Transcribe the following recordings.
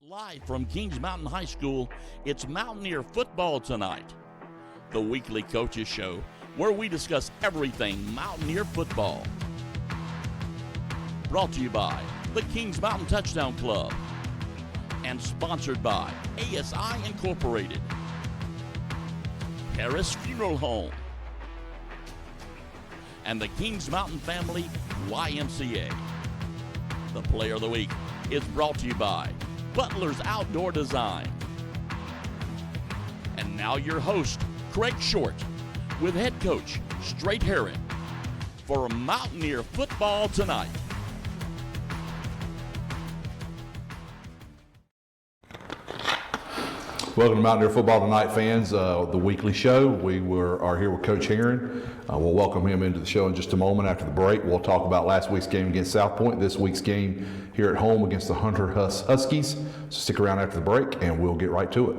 Live from Kings Mountain High School, it's Mountaineer Football Tonight, the weekly coaches show where we discuss everything Mountaineer football. Brought to you by the Kings Mountain Touchdown Club and sponsored by ASI Incorporated, Harris Funeral Home, and the Kings Mountain Family YMCA. The Player of the Week is brought to you by Butler's Outdoor Design. And now your host, Craig Short, with head coach Strait Herron for Mountaineer Football Tonight. Welcome to Mountaineer Football Tonight, fans, the weekly show. We are here with Coach Herron. We'll welcome him into the show in just a moment. After the break, we'll talk about last week's game against South Point, this week's game here at home against the Hunter Huss Huskies. So stick around after the break, and we'll get right to it.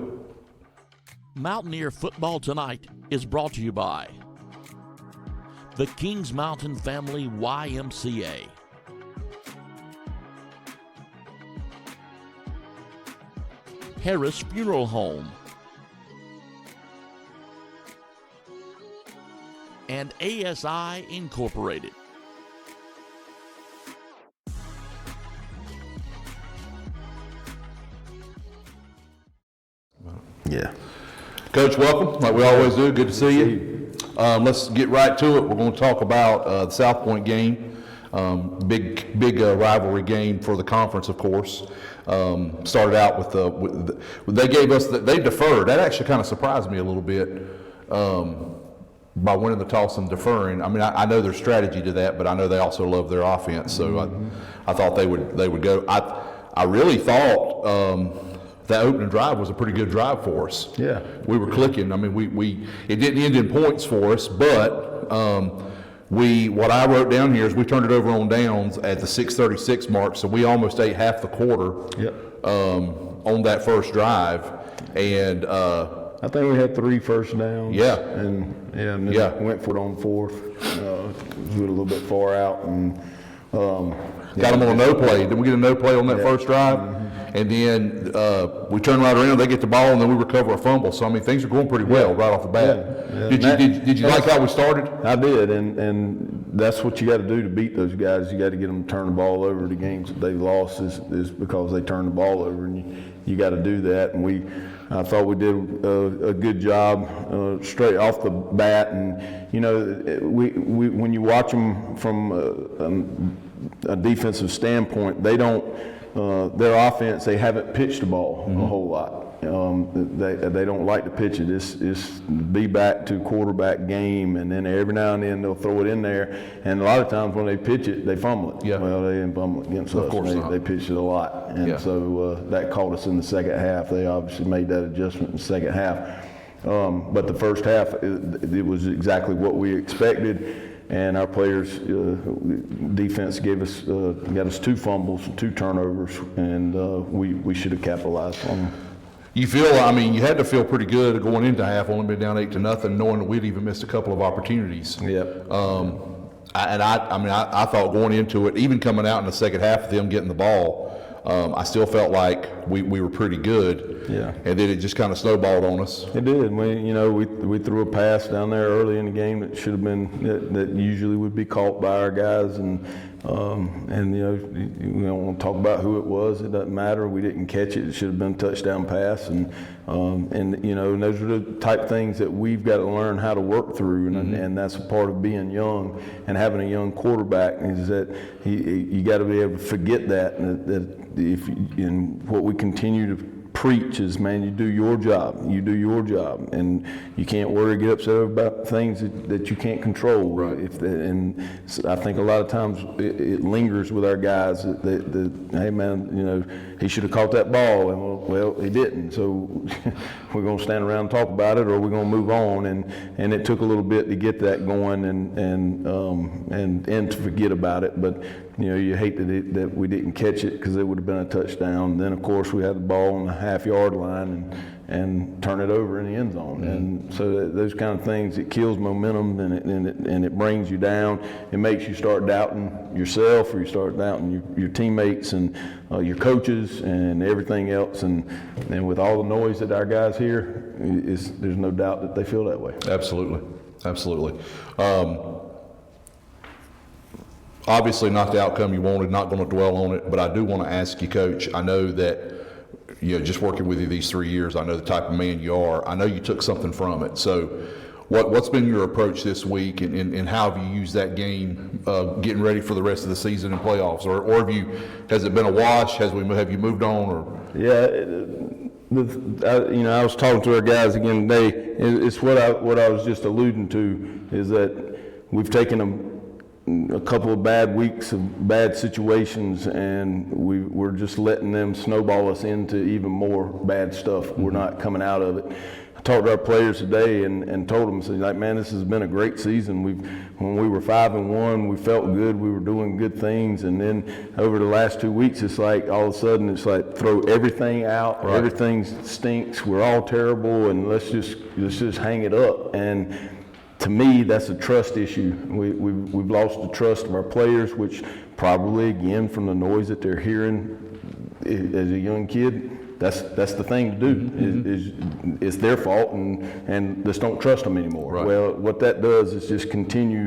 Mountaineer Football Tonight is brought to you by the Kings Mountain Family YMCA, Harris Funeral Home, and ASI Incorporated. Yeah. Coach, welcome, like we always do. Good to see you. Let's get right to it. We're going to talk about the South Point game. Big rivalry game for the conference, of course. Started out with they gave us they deferred. That actually kind of surprised me a little bit by winning the toss and deferring. I mean, I know their strategy to that, but I know they also love their offense. So I thought they would go. I really thought that opening drive was a pretty good drive for us. Yeah, we were clicking. I mean, it didn't end in points for us, but what I wrote down here is we turned it over on downs at the 6:36 mark, so we almost ate half the quarter. On that first drive, and I think we had 3 first downs. And then went for it on fourth. We were a little bit far out and got them on a no play. Then we get a no play on that first drive. And then we turn right around, they get the ball, and then we recover a fumble. So, I mean, things are going pretty well right off the bat. Did you like how we started? I did, and that's what you got to do to beat those guys. You got to get them to turn the ball over. The games that they lost is because they turned the ball over, and you got to do that. And I thought we did a good job straight off the bat. And, you know, when you watch them from a defensive standpoint, they don't their offense, they haven't pitched the ball a whole lot. They don't like to pitch it. It's be back to quarterback game, and then every now and then they'll throw it in there. And a lot of times when they pitch it, they fumble it. Yeah. Well, they didn't fumble it against us. Of course not. They pitched it a lot, and so that caught us in the second half. They obviously made that adjustment in the second half. But the first half, it was exactly what we expected. And our players' defense got us 2 fumbles, 2 turnovers, and we should have capitalized on them. You had to feel pretty good going into half, only been down 8-0, knowing that we'd even missed a couple of opportunities. Yep. I thought going into it, even coming out in the second half of them getting the ball, I still felt like we were pretty good. Yeah. And then it just kind of snowballed on us. It did. We threw a pass down there early in the game that should have been that usually would be caught by our guys, and you don't want to talk about who it was. It doesn't matter. We didn't catch it. It should have been a touchdown pass, and those are the type of things that we've got to learn how to work through, and that's a part of being young and having a young quarterback is that you got to be able to forget that what we continue to preach is, man, you do your job, and you can't worry, get upset about things that you can't control. Right. And I think a lot of times it lingers with our guys that hey, man, he should have caught that ball, and well, he didn't, so we're going to stand around and talk about it, or we're going to move on, and it took a little bit to get that going and to forget about it, but you hate that we didn't catch it because it would have been a touchdown. Then, of course, we had the ball on the half-yard line, and turn it over in the end zone. And so those kind of things, it kills momentum and it brings you down. It makes you start doubting yourself, or you start doubting your teammates and your coaches and everything else. And with all the noise that our guys hear, there's no doubt that they feel that way. Absolutely. Obviously not the outcome you wanted, not going to dwell on it, but I do want to ask you, Coach, I know that, just working with you these 3 years, I know the type of man you are. I know you took something from it. So what's been your approach this week, and how have you used that game getting ready for the rest of the season and playoffs? Or has it been a wash? Have you moved on? Or? Yeah, I was talking to our guys again today. It's what I was just alluding to, is that we've taken a couple of bad weeks of bad situations, and we're just letting them snowball us into even more bad stuff. We're not coming out of it. I talked to our players today and told them, like, man, this has been a great season. When we were 5-1, we felt good. We were doing good things, and then over the last 2 weeks, it's like all of a sudden it's like throw everything out. Right. Everything stinks. We're all terrible, and let's just hang it up. And to me, that's a trust issue. We've lost the trust of our players, which probably, again, from the noise that they're hearing as a young kid, that's the thing to do. It's their fault, and just don't trust them anymore. Right. Well, what that does is just continue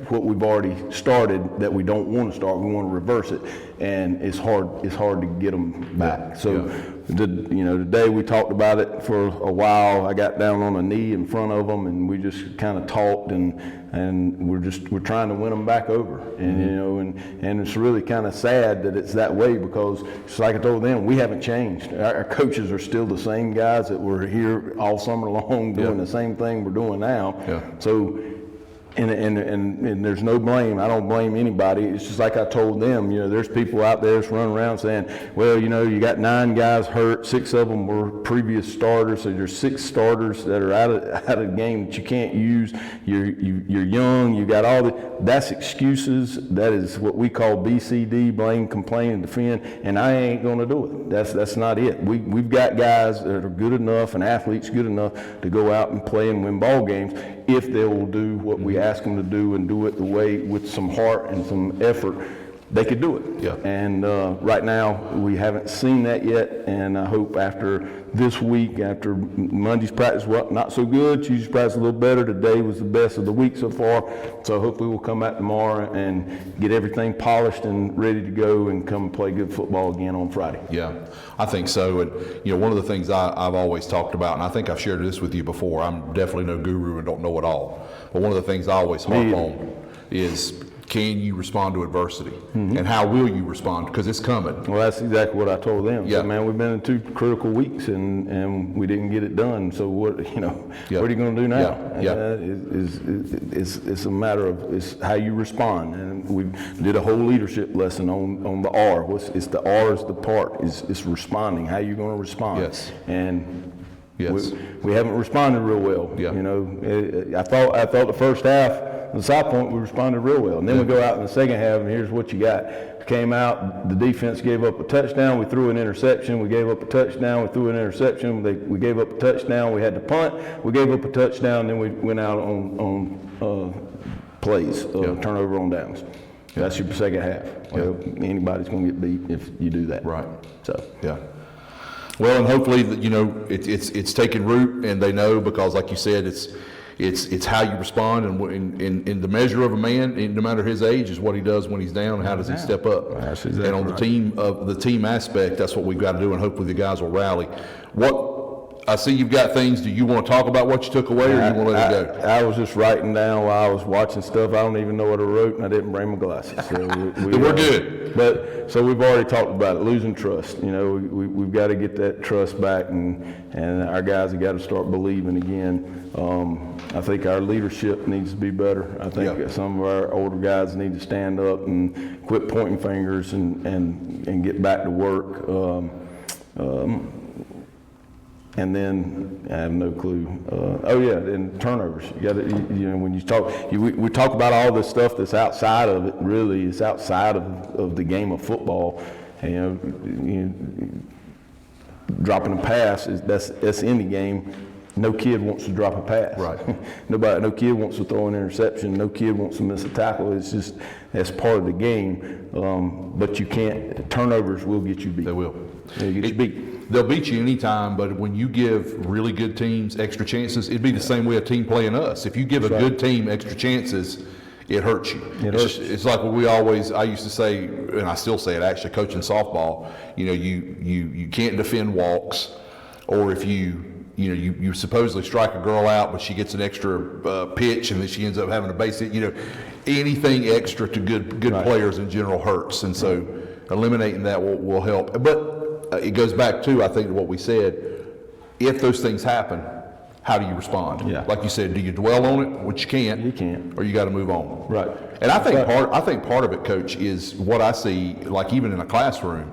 what we've already started that we don't want to start. We want to reverse it, and it's hard to get them back. So. Today we talked about it for a while. I got down on a knee in front of them, and we just kind of talked, and we're trying to win them back over. And and it's really kind of sad that it's that way, because it's like I told them, we haven't changed. Our coaches are still the same guys that were here all summer long doing the same thing we're doing now. Yeah. So. And there's no blame. I don't blame anybody. It's just like I told them, there's people out there that's running around saying, well, you got 9 guys hurt, 6 of them were previous starters, so there's 6 starters that are out of the game that you can't use. You're young, you got all that's excuses. That is what we call BCD, blame, complain, and defend, and I ain't gonna do it. That's not it. We've got guys that are good enough and athletes good enough to go out and play and win ball games if they will do what we ask them to do, and do it the way with some heart and some effort. They could do it. Yeah. And right now we haven't seen that yet, and I hope after this week, after Monday's practice, not so good, Tuesday's practice a little better, today was the best of the week so far, so hopefully we'll come back tomorrow and get everything polished and ready to go and come and play good football again on Friday. Yeah, I think so. And one of the things I've always talked about, and I think I've shared this with you before, I'm definitely no guru and don't know it all, but one of the things I always harp on is, can you respond to adversity? And how will you respond? Because it's coming. Well, that's exactly what I told them. Yeah. So, man, we've been in 2 critical weeks, and we didn't get it done. So what are you going to do now? It's a matter of how you respond. And we did a whole leadership lesson on the R. It's the R is the part. It's responding. How you going to respond? Yes. And yes. We haven't responded real well. Yeah. I thought the first half, the South Point, we responded real well. And then we go out in the second half, and here's what you got. Came out, the defense gave up a touchdown, we threw an interception, we gave up a touchdown, we threw an interception, we gave up a touchdown, we had to punt, we gave up a touchdown, then we went out on plays, turnover on downs. That's your second half. Well, anybody's going to get beat if you do that. Right. So. Yeah. Well, and hopefully, it's taken root, and they know, because like you said, it's how you respond, and in the measure of a man, no matter his age, is what he does when he's down, and how does he step up. That's exactly and on the team aspect, that's what we've got to do, and hopefully the guys will rally. I see you've got things. Do you want to talk about what you took away, or you want to let it go? I was just writing down while I was watching stuff. I don't even know what I wrote, and I didn't bring my glasses. So we're good. But so we've already talked about it, losing trust. We've got to get that trust back, and our guys have got to start believing again. I think our leadership needs to be better. I think some of our older guys need to stand up and quit pointing fingers and get back to work. And then I have no clue. And turnovers. You got to, when you talk, we talk about all this stuff that's outside of it. Really, it's outside of the game of football. The dropping a pass that's in the game. No kid wants to drop a pass. Right. No kid wants to throw an interception. No kid wants to miss a tackle. It's just that's part of the game. But you can't. Turnovers will get you beat. They will. They'll get you beat. They'll beat you anytime, but when you give really good teams extra chances, it'd be the same way a team playing us. If you give a good team extra chances, it hurts you. It's like what I used to say, and I still say it actually, coaching softball, you can't defend walks, or if you supposedly strike a girl out, but she gets an extra pitch and then she ends up having a base hit, anything extra to good players in general hurts. And so eliminating that will help. But it goes back to, I think, what we said, if those things happen, how do you respond? Yeah. Like you said, do you dwell on it, which you can't? You can't. Or you got to move on. Right. And I think part of it, Coach, is what I see, like even in a classroom,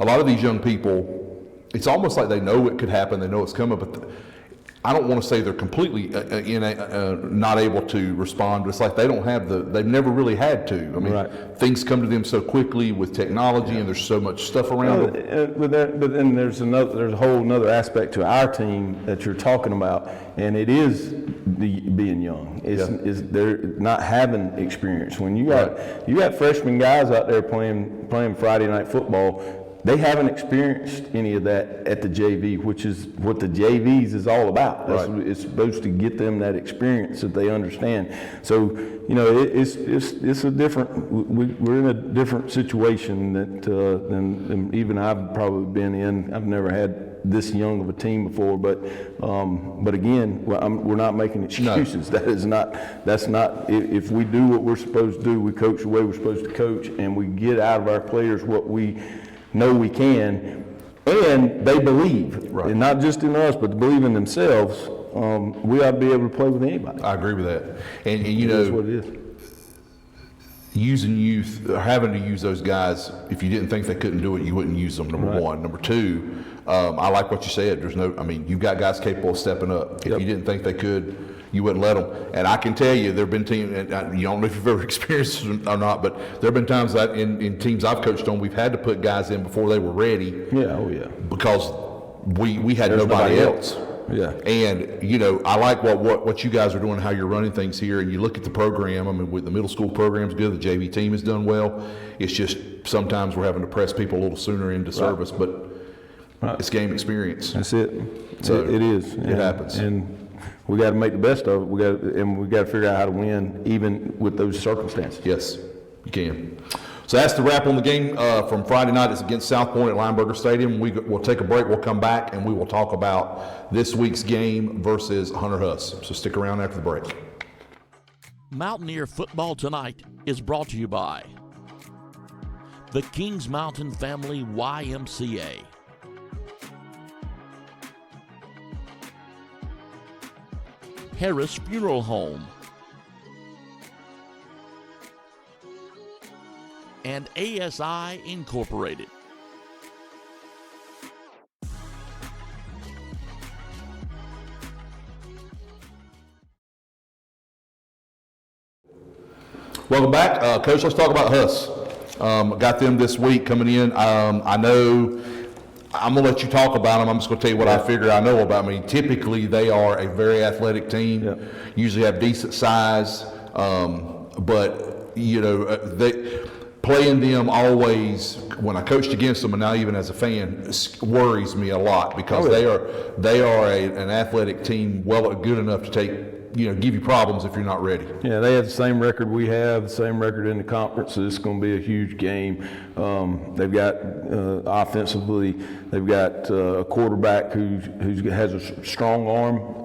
a lot of these young people, it's almost like they know it could happen, they know it's coming, but I don't want to say they're completely not able to respond, but it's like they've never really had to. I mean, things come to them so quickly with technology, and there's so much stuff around them. But then there's a whole another aspect to our team that you're talking about, and it is being young. Is they're not having experience. When you got freshman guys out there playing Friday night football. They haven't experienced any of that at the JV, which is what the JVs is all about. It's supposed to get them that experience that they understand. So, it's a different. We're in a different situation than even I've probably been in. I've never had this young of a team before, but again, we're not making excuses. No. That's not. If we do what we're supposed to do, we coach the way we're supposed to coach, and we get out of our players what we know we can, and they believe, and not just in us, but believe in themselves. We ought to be able to play with anybody. I agree with that, and that's what it is. Using youth, or having to use those guys, if you didn't think they couldn't do it, you wouldn't use them. Number one. Number two, I like what you said. You've got guys capable of stepping up. If you didn't think they could, you wouldn't let them. And I can tell you, there have been teams, and you don't know if you've ever experienced it or not, but there have been times that in teams I've coached on, we've had to put guys in before they were ready. Because we had nobody else. Yeah. And, I like what you guys are doing, how you're running things here, and you look at the program. I mean, with the middle school program's good, the JV team has done well. It's just sometimes we're having to press people a little sooner into service, but it's game experience. That's it. So it is. It happens. And we got to make the best of it. We got to figure out how to win, even with those circumstances. Yes, you can. So that's the wrap on the game from Friday night. It's against South Point at Lineberger Stadium. We'll take a break. We'll come back, and we will talk about this week's game versus Hunter Huss. So stick around after the break. Mountaineer Football Tonight is brought to you by the Kings Mountain Family YMCA, Harris Funeral Home, and ASI Incorporated. Welcome back. Coach, let's talk about Huss. Got them this week coming in. I know I'm going to let you talk about them. I'm just going to tell you what I figure I know about them. I mean, typically they are a very athletic team, usually have decent size, but, they playing them always, when I coached against them and now even as a fan, worries me a lot because they are an athletic team, good enough to give you problems if you're not ready. Yeah, they have the same record we have, the same record in the conference, so it's going to be a huge game. They've got offensively, they've got a quarterback who has a strong arm.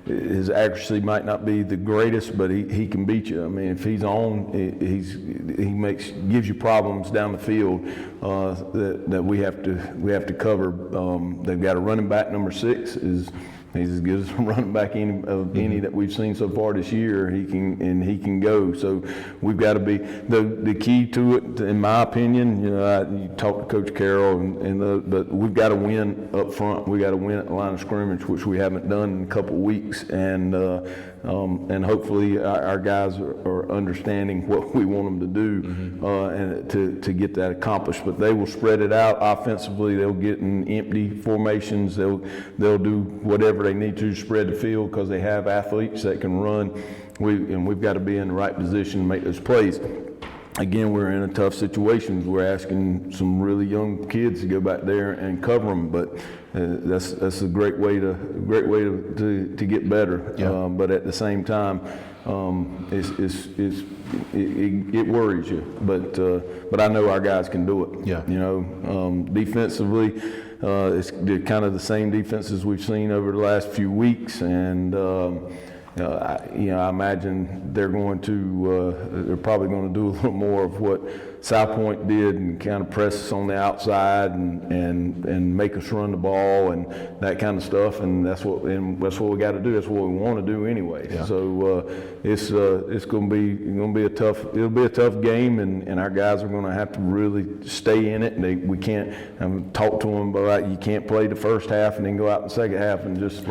His accuracy might not be the greatest, but he can beat you. I mean, if he's on, he gives you problems down the field that we have to cover. They've got a running back, number 6 He's as good as a running back any that we've seen so far this year. He can go. So we've got to be the key to it, in my opinion. You talk to Coach Carroll, but we've got to win up front. We got to win at the line of scrimmage, which we haven't done in a couple of weeks. And and hopefully our guys are understanding what we want them to do and to get that accomplished. But they will spread it out offensively. They'll get in empty formations. They'll do whatever they need to spread the field because they have athletes that can run. We've got to be in the right position to make those plays. Again, we're in a tough situation. We're asking some really young kids to go back there and cover them, but that's a great way to get better. Yeah. But at the same time, it worries you. But I know our guys can do it. Yeah. Defensively, it's kind of the same defenses we've seen over the last few weeks, and I imagine they're probably going to do a little more of what South Point did and kind of press us on the outside and make us run the ball and that kind of stuff. And that's what we got to do. That's what we want to do anyway. Yeah. So it's going to be a tough game, and our guys are going to have to really stay in it. We can't talk to them about you can't play the first half and then go out in the second half and just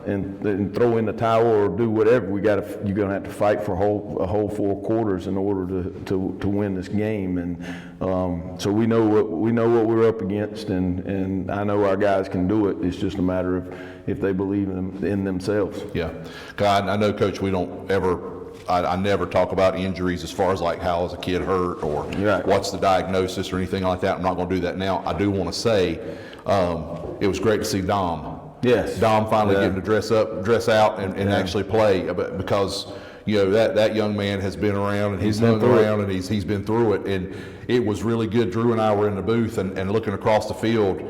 and throw in the towel or do whatever. You're going to have to fight for a whole 4 quarters in order to win this game. And so we know what we're up against, and I know our guys can do it. It's just a matter of if they believe in themselves. Yeah. God, I know, Coach, we don't ever. I never talk about injuries as far as like how is a kid hurt or what's the diagnosis or anything like that. I'm not going to do that now. I do want to say it was great to see Dom. Yes. Dom finally getting to dress out and actually play, because that young man has been around and he's hung around and he's been through it, and it was really good. Drew and I were in the booth and looking across the field.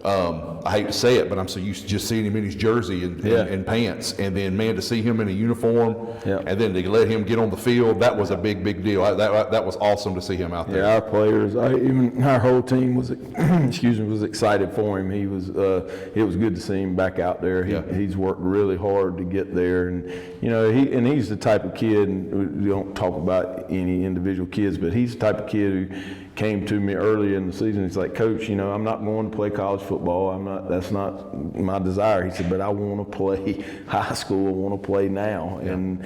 I hate to say it, but I'm so used to just seeing him in his jersey and pants, and then man, to see him in a uniform, and then to let him get on the field, that was a big deal. That was awesome to see him out there. Yeah, our players, even our whole team was, was excited for him. It was good to see him back out there. He's worked really hard to get there, and he's the type of kid. And we don't talk about any individual kids, but he's the type of kid who came to me early in the season. He's like, Coach, I'm not going to play college football. That's not my desire. He said, but I want to play high school. I want to play now. Yeah. And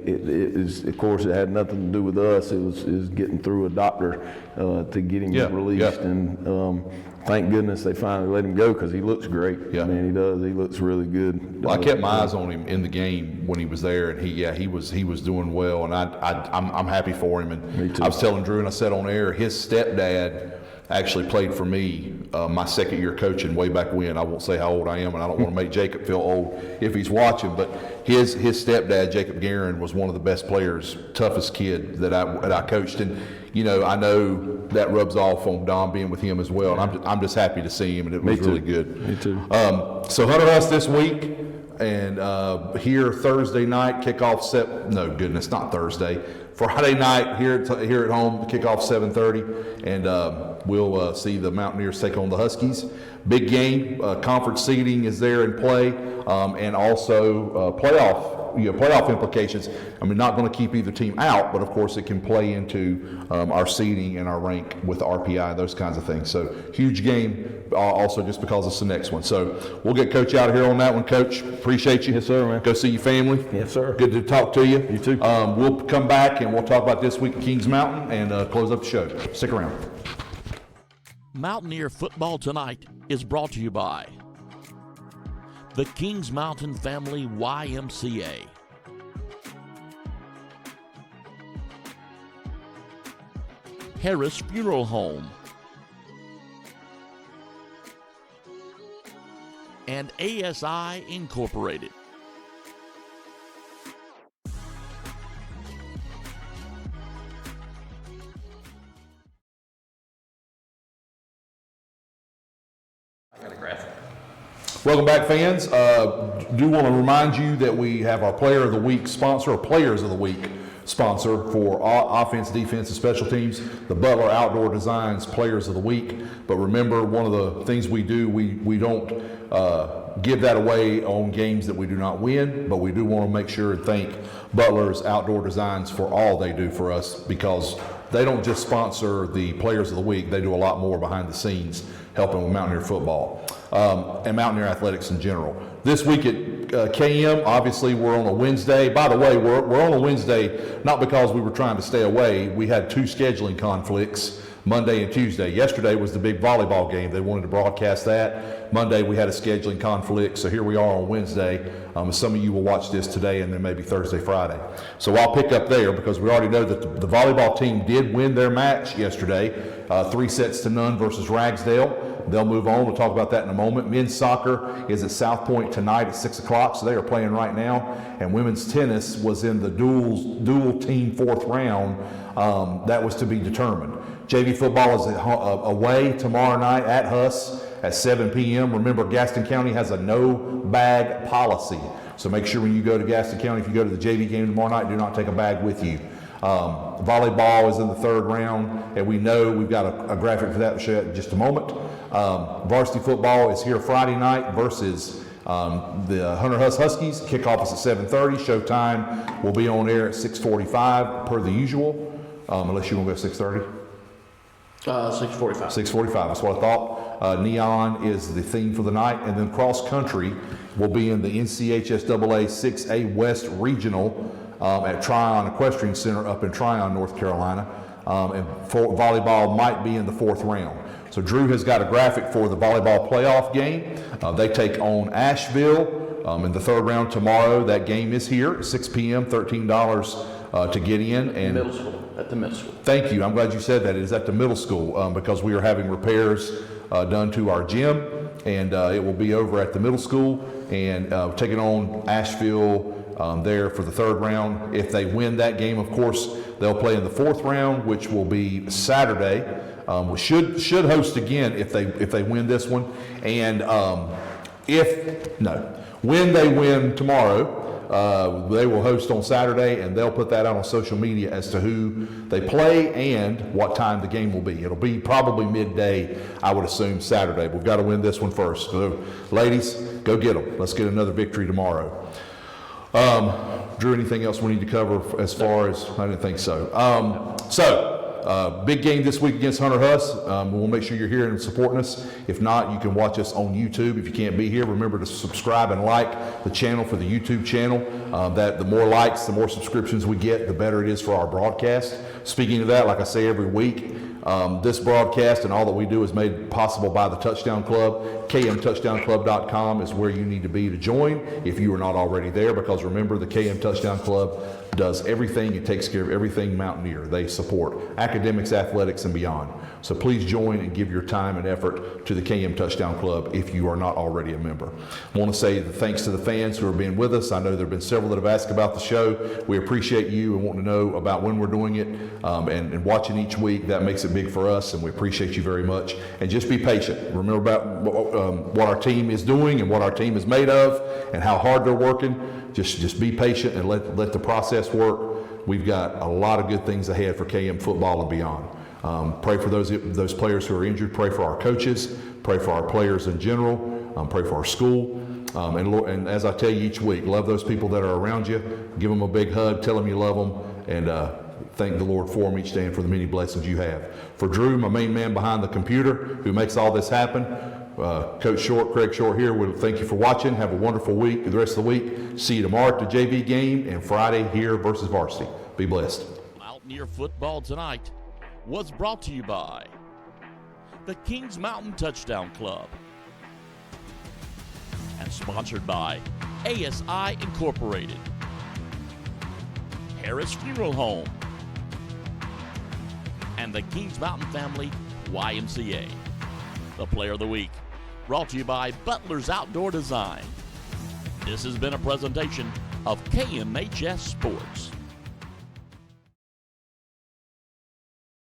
it is, of course, it had nothing to do with us. It was getting through a doctor to get him released. Yeah. And thank goodness they finally let him go, because he looks great. Yeah. I mean, he does. He looks really good. Well, I kept my eyes on him in the game when he was there, and he was doing well, and I'm happy for him. And me too. I was telling Drew, and I said on air, his stepdad actually played for me my second year coaching way back when. I won't say how old I am, and I don't want to make Jacob feel old if he's watching, but his stepdad, Jacob Guerin, was one of the best players, toughest kid that I coached. And I know that rubs off on Dom being with him as well. And I'm just happy to see him, and it was really good. Me too. So Hunter Huss this week, and here Thursday night kickoff not Thursday. Friday night here at home, kickoff 7:30, and we'll see the Mountaineers take on the Huskies. Big game. Conference seeding is there in play, and also playoff implications. I mean, not going to keep either team out, but of course it can play into our seeding and our rank with RPI, those kinds of things. So huge game, also just because it's the next one. So we'll get Coach out of here on that one. Coach, appreciate you. Yes, sir, man. Go see your family. Yes, sir. Good to talk to you. You too. We'll come back and we'll talk about this week at Kings Mountain and close up the show. Stick around. Mountaineer Football Tonight is brought to you by the Kings Mountain Family YMCA, Harris Funeral Home, and ASI Incorporated. Welcome back, fans. Do want to remind you that we have our Player of the Week sponsor, or Players of the Week sponsor for offense, defense, and special teams, the Butler Outdoor Designs Players of the Week. But remember, one of the things we do, we don't give that away on games that we do not win, but we do want to make sure and thank Butler's Outdoor Designs for all they do for us, because they don't just sponsor the Players of the Week, they do a lot more behind the scenes helping with Mountaineer football and Mountaineer athletics in general. This week KM, obviously we're on a Wednesday. By the way, we're on a Wednesday not because we were trying to stay away. We had 2 scheduling conflicts, Monday and Tuesday. Yesterday was the big volleyball game. They wanted to broadcast that. Monday we had a scheduling conflict, so here we are on Wednesday. Some of you will watch this today and then maybe Thursday, Friday. So I'll pick up there because we already know that the volleyball team did win their match yesterday, 3-0 versus Ragsdale. They'll move on. We'll talk about that in a moment. Men's soccer is at South Point tonight at 6 o'clock, so they are playing right now. And women's tennis was in the dual team 4th round. That was to be determined. JV football is away tomorrow night at Huss at 7 p.m. Remember, Gaston County has a no-bag policy. So make sure when you go to Gaston County, if you go to the JV game tomorrow night, do not take a bag with you. Volleyball is in the 3rd round, and we know we've got a graphic for that to show you in just a moment. Varsity football is here Friday night versus the Hunter Huss Huskies. Kickoff is at 7:30. Showtime will be on air at 6:45 per the usual, unless you want to go 6:30. 6:45. 6:45, that's what I thought. Neon is the theme for the night, and then cross country will be in the NCHSAA 6A West Regional at Tryon Equestrian Center up in Tryon, North Carolina. And volleyball might be in the 4th round. So Drew has got a graphic for the volleyball playoff game. They take on Asheville in the 3rd round tomorrow. That game is here at 6 p.m., $13 to get in. And Middle school, at the middle school. Thank you. I'm glad you said that. It is at the middle school because we are having repairs done to our gym, and it will be over at the middle school and taking on Asheville there for the 3rd round. If they win that game, of course, they'll play in the 4th round, which will be Saturday. We should host again if they win this one, and when they win tomorrow. They will host on Saturday, and they'll put that out on social media as to who they play and what time the game will be. It'll be probably midday, I would assume, Saturday. We've got to win this one first. So, ladies, go get them. Let's get another victory tomorrow. Drew, anything else we need to cover as far as? I didn't think so. Big game this week against Hunter Huss. We'll make sure you're here and supporting us. If not, you can watch us on YouTube. If you can't be here, remember to subscribe and like the channel for the YouTube channel. That the more likes, the more subscriptions we get, the better it is for our broadcast. Speaking of that, like I say every week, this broadcast and all that we do is made possible by the Touchdown Club. KMTouchdownClub.com is where you need to be to join if you are not already there, because remember, the KM Touchdown Club does everything. It takes care of everything Mountaineer. They support academics, athletics, and beyond. So please join and give your time and effort to the KM Touchdown Club if you are not already a member. I want to say thanks to the fans who are being with us. I know there have been several that have asked about the show. We appreciate you and want to know about when we're doing it and watching each week. That makes it big for us, and we appreciate you very much. And just be patient. Remember about what our team is doing and what our team is made of and how hard they're working. Just be patient and let the process work. We've got a lot of good things ahead for KM football and beyond. Pray for those players who are injured. Pray for our coaches. Pray for our players in general. Pray for our school. And as I tell you each week, love those people that are around you. Give them a big hug. Tell them you love them. And thank the Lord for them each day and for the many blessings you have. For Drew, my main man behind the computer, who makes all this happen, Coach Short, Craig Short here, we'll thank you for watching. Have a wonderful week, the rest of the week. See you tomorrow at the JV game and Friday here versus Varsity. Be blessed. Mountaineer Football Tonight was brought to you by the Kings Mountain Touchdown Club and sponsored by ASI Incorporated, Harris Funeral Home, and the Kings Mountain Family YMCA. The Player of the Week, brought to you by Butler's Outdoor Design. This has been a presentation of KMHS Sports.